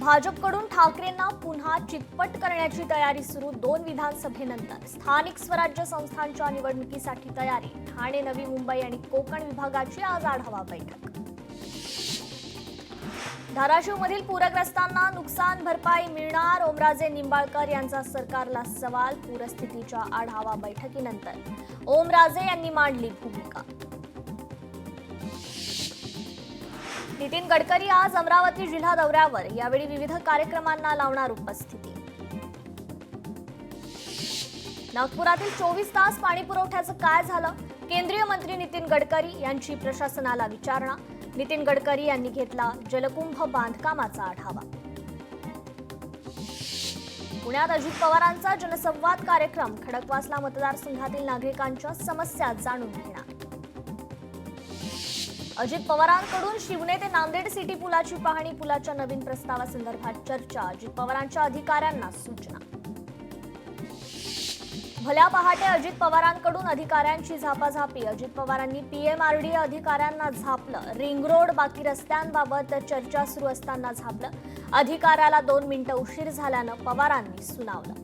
भाजपकडून ठाकरेंना पुन्हा चितपट करण्याची तयारी सुरू। 2 विधानसभेनंतर स्थानिक स्वराज्य संस्थांच्या निवडणुकीसाठी तयारी। ठाणे, नवी मुंबई आणि कोकण विभागाची आज आढावा बैठक। धाराशिवमधील पूरग्रस्तांना नुकसान भरपाई मिळणार, ओमराजे निंबाळकर यांचा सरकारला सवाल। पूरस्थितीच्या आढावा बैठकीनंतर ओमराजे यांनी मांडली भूमिका। नितीन गडकरी आज अमरावती जिल्हा दौऱ्यावर, यावेळी विविध कार्यक्रमांना लावणार उपस्थिती। नागपुरातील 24 तास पाणी पुरवठ्याचं काय झालं? केंद्रीय मंत्री नितीन गडकरी यांची प्रशासनाला विचारणा। नितीन गडकरी यांनी घेतला जलकुंभ बांधकामाचा आढावा। पुण्यात अजित पवारांचा जनसंवाद कार्यक्रम, खडकवासला मतदारसंघातील नागरिकांच्या समस्या जाणून घेणार। अजित पवारांकडून शिवने ते नांदेड सिटी पुलाची पाहणी, पुलाच्या नवीन प्रस्तावासंदर्भात चर्चा। अजित पवारांच्या अधिकाऱ्यांना सूचना। भल्या पहाटे अजित पवारांकडून अधिकाऱ्यांची झापाझापी, अजित पवारांनी पीएमआरडी अधिकाऱ्यांना झापलं। रिंग रोड बाकी रस्त्यांबाबत चर्चा सुरू असताना झापलं। अधिकाऱ्याला 2 मिनिटं उशीर झाल्यानं पवारांनी सुनावलं।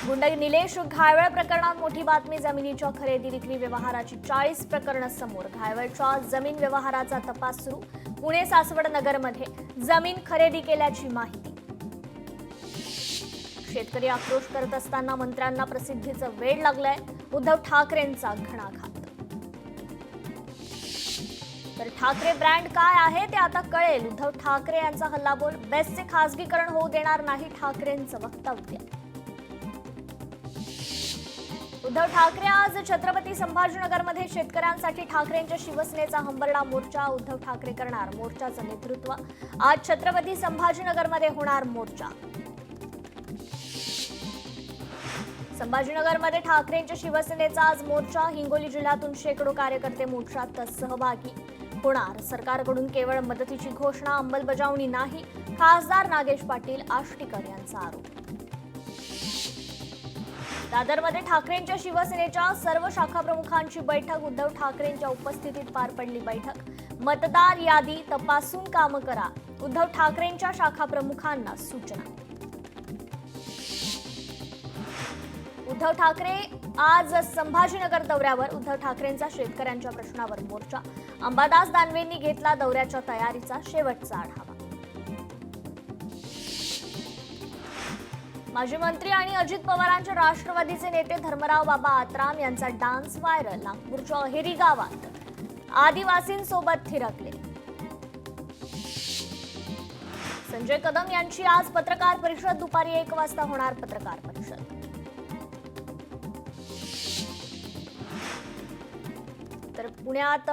गुंड निलेश घायवळ प्रकरणात मोठी बातमी, जमिनीच्या खरेदी विक्री व्यवहाराची 40 प्रकरणं समोर। घायवळच्या जमीन व्यवहाराचा तपास सुरू। पुणे सासवड नगरमध्ये जमीन खरेदी केल्याची माहिती। शेतकरी आक्रोश करत असताना मंत्र्यांना प्रसिद्धीचं वेड लागलंय, उद्धव ठाकरेंचा घणाघात। तर ठाकरे ब्रँड काय आहे ते आता कळेल, उद्धव ठाकरे यांचा हल्लाबोल। बेस्टचे खासगीकरण होऊ देणार नाही, ठाकरेंचं वक्तव्य। उद्धव ठाकरे आज छत्रपती संभाजीनगरमध्ये शेतकऱ्यांसाठी ठाकरेंच्या शिवसेनेचा हंबरडा मोर्चा। उद्धव ठाकरे करणार मोर्चाचं नेतृत्व। आज छत्रपती संभाजीनगरमध्ये होणार मोर्चा। संभाजीनगरमध्ये ठाकरेंच्या शिवसेनेचा आज मोर्चा। हिंगोली जिल्ह्यातून शेकडो कार्यकर्ते मोर्चात सहभागी होणार। सरकारकडून केवळ मदतीची घोषणा, अंमलबजावणी नाही, खासदार नागेश पाटील आष्टीकर यांचा आरोप। दादरमध्ये ठाकरेंच्या शिवसेनेच्या सर्व शाखा प्रमुखांची बैठक। उद्धव ठाकरेंच्या उपस्थितीत पार पडली बैठक। मतदार यादी तपासून कामं करा, उद्धव ठाकरेंच्या शाखा प्रमुखांना सूचना। उद्धव ठाकरे आज संभाजीनगर दौऱ्यावर, उद्धव ठाकरेंचा शेतकऱ्यांच्या प्रश्नावर मोर्चा। अंबादास दानवेंनी घेतला दौऱ्याच्या तयारीचा शेवटचा आढावा। माजी मंत्री आणि अजित पवारांचे राष्ट्रवादीचे नेते धर्मराव बाबा आत्राम यांचा डान्स व्हायरल। नागपूरच्या अहेरी गावात आदिवासींसोबत थिरकले। संजय कदम यांची आज पत्रकार परिषद, दुपारी 1 वाजता होणार पत्रकार परिषद। तर पुण्यात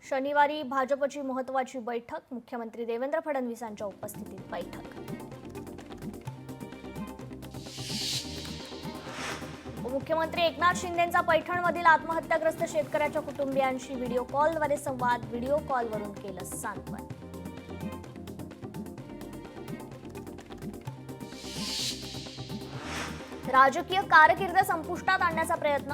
शनिवारी भाजपची महत्त्वाची बैठक, मुख्यमंत्री देवेंद्र फडणवीसांच्या उपस्थितीत बैठक। मुख्यमंत्री एकनाथ शिंदेंचा पैठणमधील आत्महत्याग्रस्त शेतकऱ्याच्या कुटुंबियांशी व्हिडिओ कॉलद्वारे संवाद, व्हिडिओ कॉलवरून केलं सांत्वन। राजकीय कारकीर्द संपुष्टात आणण्याचा प्रयत्न,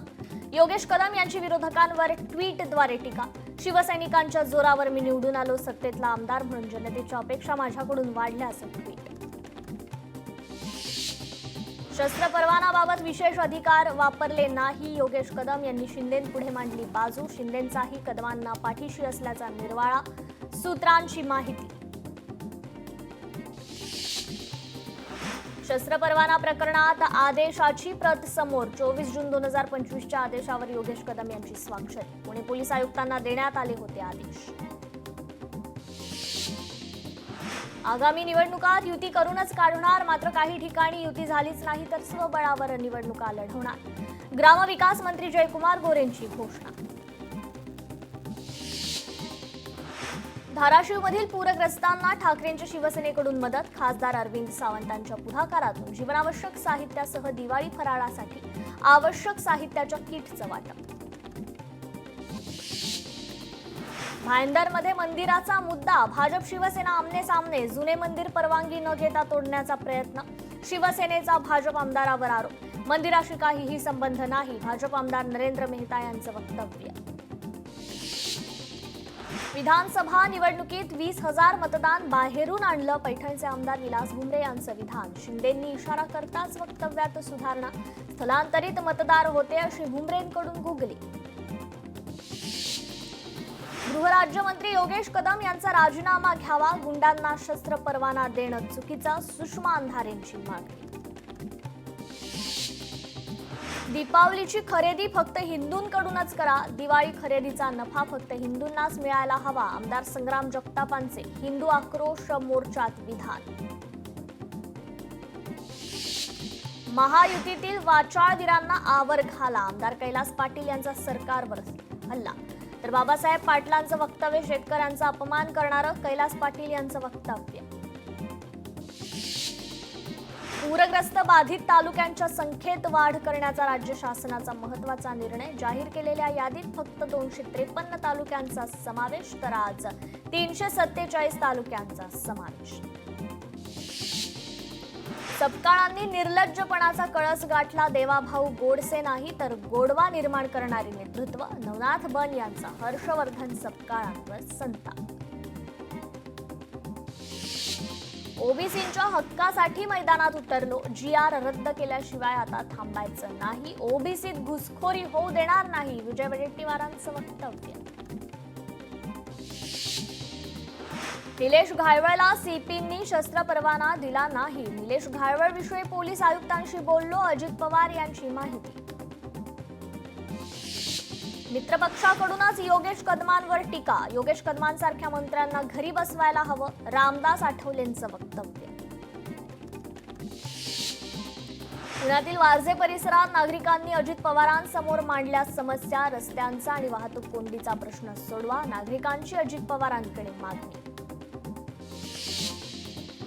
योगेश कदम यांची विरोधकांवर ट्विटद्वारे टीका। शिवसैनिकांच्या जोरावर मी निवडून आलो, सत्तेतला आमदार म्हणून जनतेच्या अपेक्षा माझ्याकडून वाढल्या, असं ट्विट। शस्त्र परवानाबाबत विशेष अधिकार वापरले नाही, योगेश कदम यांनी शिंदेंपुढे मांडली बाजू। शिंदेंचाही कदमांना पाठीशी असल्याचा निर्वाळा, सूत्रांची माहिती। शस्त्र परवाना प्रकरणात आदेशाची प्रत समोर, 24 जून 2025च्या आदेशावर योगेश कदम यांची स्वाक्षरी। पुणे पोलीस आयुक्तांना देण्यात आले होते आदेश। आगामी निवडणुकात युती करूनच काढणार, मात्र काही ठिकाणी युती झालीच नाही तर स्वबळावर निवडणुका लढवणार, ग्रामविकास मंत्री जयकुमार गोरेंची घोषणा। धाराशिवमधील पूरग्रस्तांना ठाकरेंच्या शिवसेनेकडून मदत, खासदार अरविंद सावंतांच्या पुढाकारातून जीवनावश्यक साहित्यासह दिवाळी फराळासाठी आवश्यक साहित्याच्या किटचं वाटप। भाईंदरमध्ये मंदिराचा मुद्दा, भाजप शिवसेना आमने सामने, जुने मंदिर परवानगी न घेता तोडण्याचा प्रयत्न, शिवसेनेचा भाजप आमदारावर आरोप। मंदिराशी काहीही संबंध नाही, भाजप आमदार नरेंद्र मेहता यांचं वक्तव्य। विधानसभा निवडणुकीत 20,000 मतदान बाहेरून आणलं. पैठणचे आमदार विलास भुमरे यांचं विधान. शिंदेंनी इशारा करताच वक्तव्यात सुधारणा. स्थलांतरित मतदार होते अशी भुमरेंकडून गुगली. गृहराज्यमंत्री योगेश कदम यांचा राजीनामा घ्यावा. गुंडांना शस्त्र परवाना देणं चुकीचं. सुषमा अंधारेंची मागणी. दीपावलीची खरेदी फक्त हिंदूंकडूनच करा. दिवाळी खरेदीचा नफा फक्त हिंदूंनाच मिळायला हवा. आमदार संग्राम जगतापांचे हिंदू आक्रोश मोर्चात विधान. महायुतीतील वाचाळवीरांना आवर घाला. आमदार कैलास पाटील यांचा सरकारवर हल्ला. तर बाबासाहेब पाटलांचं वक्तव्य शेतकऱ्यांचा अपमान करणारं. कैलास पाटील यांचं वक्तव्य. पूरग्रस्त बाधित तालुक्यांच्या संख्येत वाढ करण्याचा राज्य शासनाचा महत्त्वाचा निर्णय. जाहीर केलेल्या यादीत फक्त 253 तालुक्यांचा समावेश, तर आज 347 तालुक्यांचा समावेश. सपकाळांनी निर्लज्जपणाचा कळस गाठला. देवाभाऊ गोडसे नाही तर गोडवा निर्माण करणारे नेतृत्व. नवनाथ बन यांचा हर्षवर्धन सपकाळांवर संताप. ओबीसींच्या हक्कासाठी मैदानात उतरलो. GR रद्द केल्याशिवाय आता थांबायचं नाही. ओबीसीत घुसखोरी होऊ देणार नाही. विजय वडेट्टीवारांचं वक्तव्य. निलेश घायवळला सीपींनी शस्त्र परवाना दिला नाही. निलेश घायवळ विषयी पोलीस आयुक्तांशी बोललो. अजित पवार यांची माहिती. मित्रपक्षाकडूनच योगेश कदमांवर टीका. योगेश कदमांसारख्या मंत्र्यांना घरी बसवायला हवं. रामदास आठवलेंचं वक्तव्य. पुण्यातील वारजे परिसरात नागरिकांनी अजित पवारांसमोर मांडल्या समस्या. रस्त्यांचा आणि वाहतूक कोंडीचा प्रश्न सोडवा. नागरिकांची अजित पवारांकडे मागणी.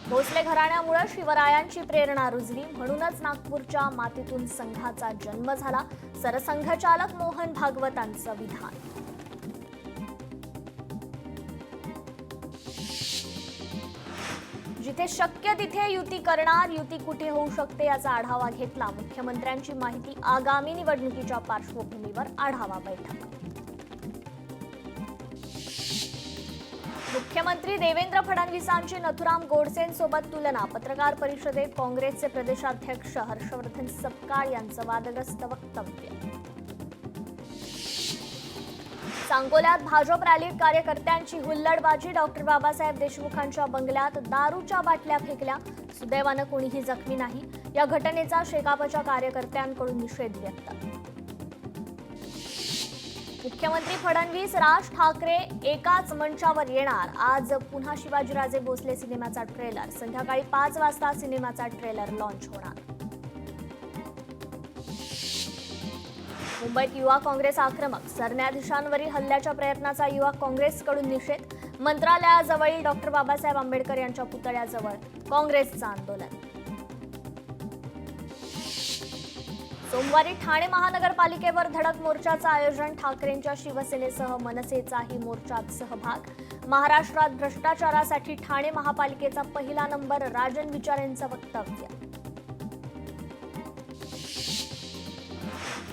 भोसले घराण्यामुळे शिवरायांची प्रेरणा रुजली. म्हणूनच नागपूरच्या मातीतून संघाचा जन्म झाला. सरसंघचालक मोहन भागवतांचं विधान. जिथे शक्य तिथे युती करणार. युती कुठे होऊ शकते याचा आढावा घेतला. मुख्यमंत्र्यांची माहिती. आगामी निवडणुकीच्या पार्श्वभूमीवर आढावा बैठक. मुख्यमंत्री देवेंद्र फडणवीसांची नथुराम गोडसेंसोबत तुलना. पत्रकार परिषदेत काँग्रेसचे प्रदेशाध्यक्ष हर्षवर्धन सपकाळ यांचं वादग्रस्त वक्तव्य. सांगोल्यात भाजप रॅलीत कार्यकर्त्यांची हुल्लडबाजी. डॉक्टर बाबासाहेब देशमुखांच्या बंगल्यात दारूच्या बाटल्या फेकल्या. सुदैवानं कोणीही जखमी नाही. या घटनेचा शेकापच्या कार्यकर्त्यांकडून निषेध व्यक्त. मुख्यमंत्री फडणवीस राज ठाकरे एकाच मंचावर येणार. आज पुन्हा शिवाजीराजे भोसले सिनेमाचा ट्रेलर. संध्याकाळी 5 वाजता सिनेमाचा ट्रेलर लॉन्च होणार. मुंबईत युवा काँग्रेस आक्रमक. सरन्यायाधीशांवरील हल्ल्याच्या प्रयत्नाचा युवा काँग्रेसकडून निषेध. मंत्रालयाजवळील डॉक्टर बाबासाहेब आंबेडकर यांच्या पुतळ्याजवळ काँग्रेसचं आंदोलन. सोमवारी ठाणे महानगरपालिकेवर धडक मोर्चाचं आयोजन. ठाकरेंच्या शिवसेनेसह मनसेचाही मोर्चात सहभाग. महाराष्ट्रात भ्रष्टाचारासाठी ठाणे महापालिकेचा पहिला नंबर. राजन विचारेंचं वक्तव्य.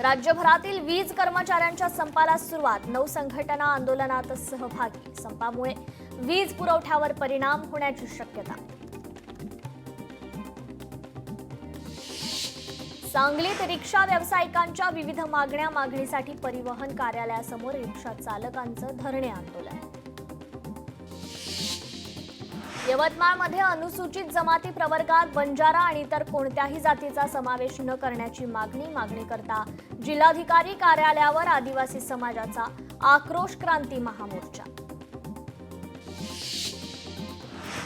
राज्यभरातील वीज कर्मचाऱ्यांच्या संपाला सुरुवात. 9 संघटना आंदोलनात सहभागी. संपामुळे वीज पुरवठ्यावर परिणाम होण्याची शक्यता. सांगलीत रिक्षा व्यावसायिकांच्या विविध मागणीसाठी परिवहन कार्यालयासमोर रिक्षा चालकांचं धरणे आंदोलन. यवतमाळमध्ये अनुसूचित जमाती प्रवर्गात बंजारा आणि इतर कोणत्याही जातीचा समावेश न करण्याची मागणीकरता जिल्हाधिकारी कार्यालयावर आदिवासी समाजाचा आक्रोश क्रांती महामोर्चा.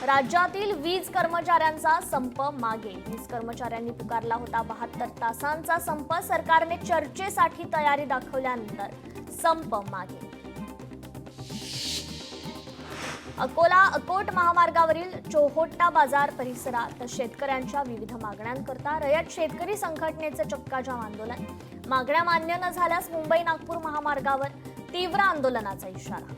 राज्यातील वीज कर्मचाऱ्यांचा संप मागे. वीज कर्मचाऱ्यांनी पुकारला होता 72 तासांचा संप. सरकारने चर्चेसाठी तयारी दाखवल्यानंतर संप मागे. अकोट महामार्गावरील चोहोट्टा बाजार परिसरात शेतकऱ्यांच्या विविध मागण्यांकरता रयत शेतकरी संघटनेचे चक्काजाम आंदोलन. मागण्या मान्य न झाल्यास मुंबई नागपूर महामार्गावर तीव्र आंदोलनाचा इशारा.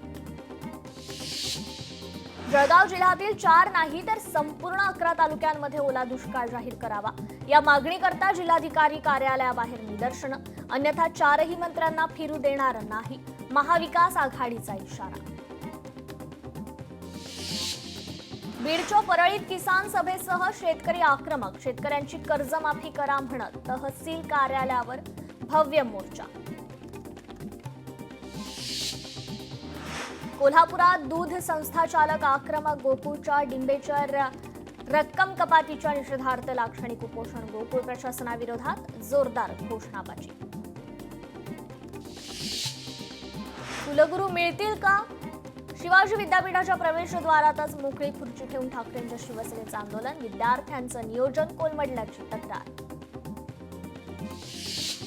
जळगाव जिल्ह्यातील 4 नाही तर संपूर्ण 11 तालुक्यांमध्ये ओला दुष्काळ जाहीर करावा. या मागणीकरता जिल्हाधिकारी कार्यालयाबाहेर निदर्शनं. अन्यथा 4ही मंत्र्यांना फिरू देणार नाही. महाविकास आघाडीचा इशारा. बीडच्या परळीत किसान सभेसह शेतकरी आक्रमक. शेतकऱ्यांची कर्जमाफी करा म्हणत तहसील कार्यालयावर भव्य मोर्चा. कोल्हापुरात दूध संस्था चालक आक्रमक. गोकुळच्या डिंबेचर रक्कम कपातीच्या निषेधार्थ लाक्षणिक उपोषण. गोकुळ प्रशासनाविरोधात जोरदार घोषणाबाजी. कुलगुरू मिळतील का? शिवाजी विद्यापीठाच्या प्रवेशद्वारातच मोकळी खुर्ची ठेवून ठाकरेंच्या शिवसेनेचं आंदोलन. विद्यार्थ्यांचं नियोजन कोलमडल्याची तक्रार.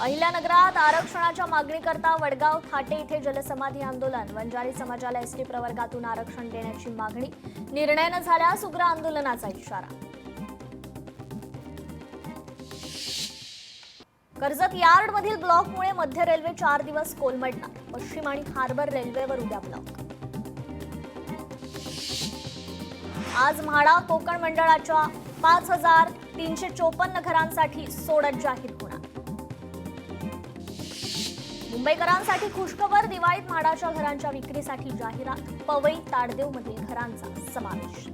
अहिल्यानगरात आरक्षणाच्या मागणीकरता वडगाव थाटे इथे जलसमाधी आंदोलन. वंजारी समाजाला एसटी प्रवर्गातून आरक्षण देण्याची मागणी. निर्णय न झाल्यास उग्र आंदोलनाचा इशारा. कर्जत यार्डमधील ब्लॉकमुळे मध्य रेल्वे 4 दिवस कोलमडणार. पश्चिम आणि हार्बर रेल्वेवर उद्या ब्लॉक. आज म्हाडा कोकण मंडळाच्या 5,354 घरांसाठी सोडत जाहीर होणार. मुंबईकरांसाठी खुशखबर. दिवाळीत म्हाडाच्या घरांच्या विक्रीसाठी जाहिरात. पवई ताडदेवमधील घरांचा समावेश.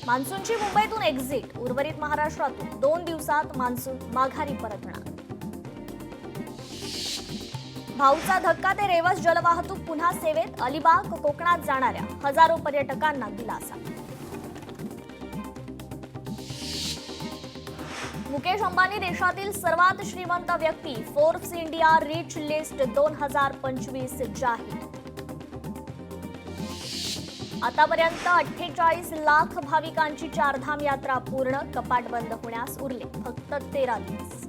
मान्सूनची मुंबईतून एक्झिट. उर्वरित महाराष्ट्रातून 2 दिवसात मान्सून माघारी परतणार. भाऊचा धक्का ते रेवस जलवाहतूक पुन्हा सेवेत. अलिबाग कोकणात जाणाऱ्या हजारो पर्यटकांना दिलासा. मुकेश अंबानी देशातील सर्वात श्रीमंत व्यक्ती. फोर्ब्स इंडिया रिच लिस्ट 2025 जाहीर. आतापर्यंत 48 लाख भाविकांची चारधाम यात्रा पूर्ण. कपाट बंद होण्यास उरले फक्त 13 दिवस.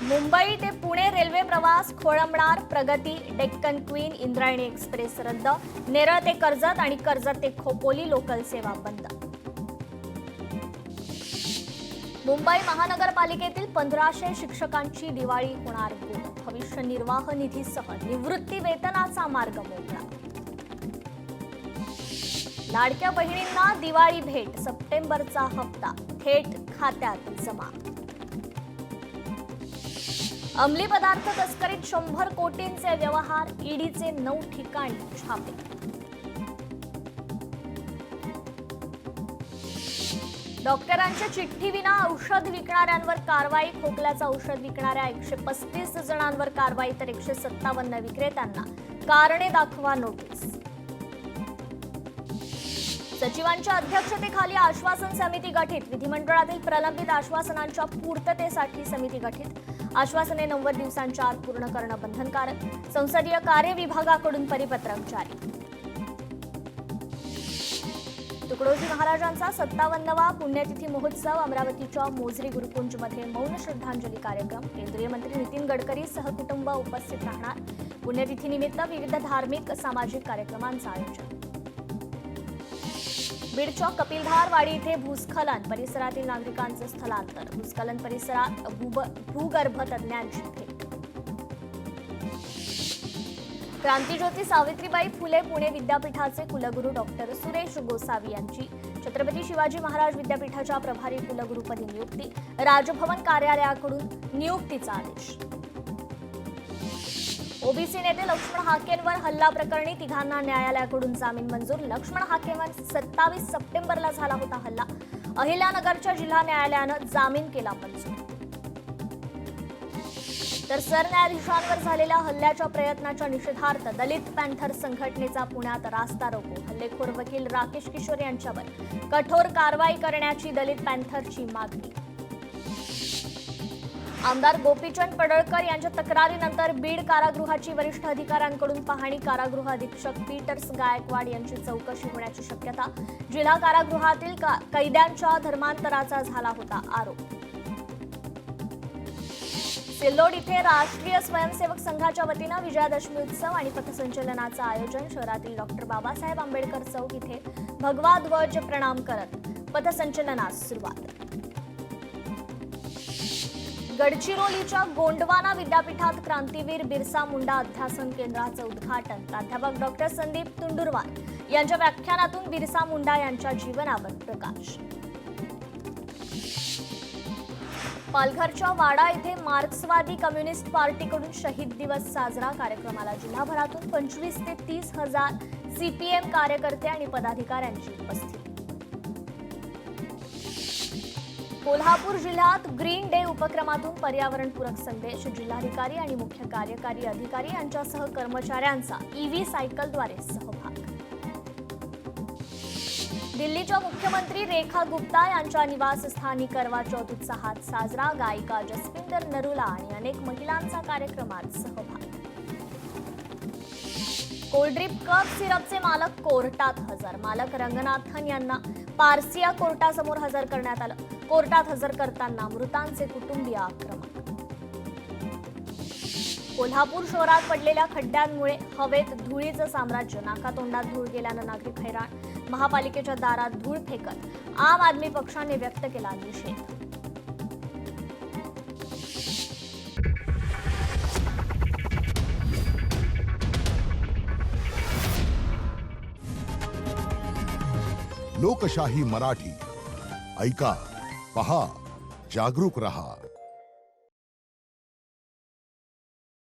मुंबई ते पुणे रेल्वे प्रवास खोळंबणार. प्रगती, डेक्कन क्वीन, इंद्रायणी एक्सप्रेस रद्द. नेरळ ते कर्जत आणि कर्जत ते खोपोली लोकल सेवा बंद. मुंबई महानगरपालिकेतील 1500 शिक्षकांची दिवाळी होणार गोड. भविष्य निर्वाह निधीसह निवृत्ती वेतनाचा मार्ग मोकळा. लाडक्या बहिणींना दिवाळी भेट. सप्टेंबरचा हप्ता थेट खात्यात जमा. अंमली पदार्थ तस्करीत 100 कोटींचे व्यवहार. ईडीचे 9 ठिकाणी छापे. डॉक्टरांच्या चिठ्ठीविना औषध विकणाऱ्यांवर कारवाई. खोकल्याचं औषध विकणाऱ्या 135 जणांवर कारवाई तर 157 विक्रेत्यांना कारणे दाखवा नोटीस. सचिवांच्या अध्यक्षतेखाली आश्वासन समिती गठीत. विधिमंडळातील प्रलंबित आश्वासनांच्या पूर्ततेसाठी समिती गठीत. आश्वासने 90 दिवसांच्या आत पूर्ण करणं बंधनकारक. संसदीय कार्य विभागाकडून परिपत्रक जारी. तुकडोजी महाराजांचा 57वा पुण्यतिथी महोत्सव. अमरावतीच्या मोझरी गुरुकुंजमध्ये मौन श्रद्धांजली कार्यक्रम. केंद्रीय मंत्री नितीन गडकरी सहकुटुंब उपस्थित राहणार. पुण्यतिथीनिमित्त विविध धार्मिक सामाजिक कार्यक्रमांचं आयोजन. बीडच्या कपिलधार वाडी इथे भूस्खलन. परिसरातील नागरिकांचं स्थलांतर. भूस्खलन परिसरात भूगर्भ तज्ज्ञांची भेट. क्रांतिज्योती सावित्रीबाई फुले पुणे विद्यापीठाचे कुलगुरू डॉक्टर सुरेश गोसावी यांची छत्रपती शिवाजी महाराज विद्यापीठाच्या प्रभारी कुलगुरूपदी नियुक्ती. राजभवन कार्यालयाकडून नियुक्तीचा आदेश. ओबीसी नेते लक्ष्मण हाकेंवर हल्ला प्रकरणी 3घांना न्यायालयाकडून जामीन मंजूर. लक्ष्मण हाकेंवर 27 सप्टेंबरला झाला होता हल्ला. अहिल्यानगरच्या जिल्हा न्यायालयानं जामीन केला मंजूर. तर सरन्यायाधीशांवर झालेल्या हल्ल्याच्या प्रयत्नाच्या निषेधार्थ दलित पॅन्थर संघटनेचा पुण्यात रास्ता रोको. हल्लेखोर वकील राकेश किशोर यांच्यावर कठोर कारवाई करण्याची दलित पॅन्थरची मागणी. आमदार गोपीचंद पडळकर यांच्या तक्रारीनंतर बीड कारागृहाची वरिष्ठ अधिकाऱ्यांकडून पाहणी. कारागृह अधीक्षक पीटर्स गायकवाड यांची चौकशी होण्याची शक्यता. जिल्हा कारागृहातील कैद्यांच्या धर्मांतराचा झाला होता आरोप. सिल्लोड इथे राष्ट्रीय स्वयंसेवक संघाच्या वतीनं विजयादशमी उत्सव आणि पथसंचलनाचं आयोजन. शहरातील डॉक्टर बाबासाहेब आंबेडकर चौक इथे भगवा ध्वज प्रणाम करत पथसंचलनास सुरुवात. गडचिरोलीच्या गोंडवाना विद्यापीठात क्रांतीवीर बिरसा मुंडा अध्यासन केंद्राचं उद्घाटन. प्राध्यापक डॉक्टर संदीप तुंडुरवार यांच्या व्याख्यानातून बिरसा मुंडा यांच्या जीवनावर प्रकाश. पालघरच्या वाडा येथे मार्क्सवादी कम्युनिस्ट पार्टीकडून शहीद दिवस साजरा. कार्यक्रमाला जिल्हाभरातून 25 ते 30 हजार सीपीएम कार्यकर्ते आणि पदाधिकाऱ्यांची उपस्थिती. कोल्हापूर जिल्ह्यात ग्रीन डे उपक्रमातून पर्यावरणपूरक संदेश. जिल्हाधिकारी आणि मुख्य कार्यकारी अधिकारी यांच्यासह कर्मचाऱ्यांचा ईव्ही सायकलद्वारे सहभाग. दिल्लीच्या मुख्यमंत्री रेखा गुप्ता यांच्या निवासस्थानी करवा चौथ उत्साहात साजरा. गायिका जसविंदर नरूला आणि अनेक महिलांचा कार्यक्रमात सहभाग. कोल्ड्रिप कप सिरपचे मालक कोर्टात हजर. मालक रंगनाथन यांना पारसिया कोर्टासमोर हजर करण्यात आलं. कोर्टात हजर करताना मृतांचे कुटुंबीय आक्रमक. कोल्हापूर शहरात पडलेल्या खड्ड्यांमुळे हवेत धुळीचं साम्राज्य. नाकातोंडात धूळ गेल्यानं नागरिक हैराण. महापालिकेच्या दारात धूळ फेकत आम आदमी पक्षाने व्यक्त केला निषेध. लोकशाही मराठी ऐका, पहा, जागरूक रहा.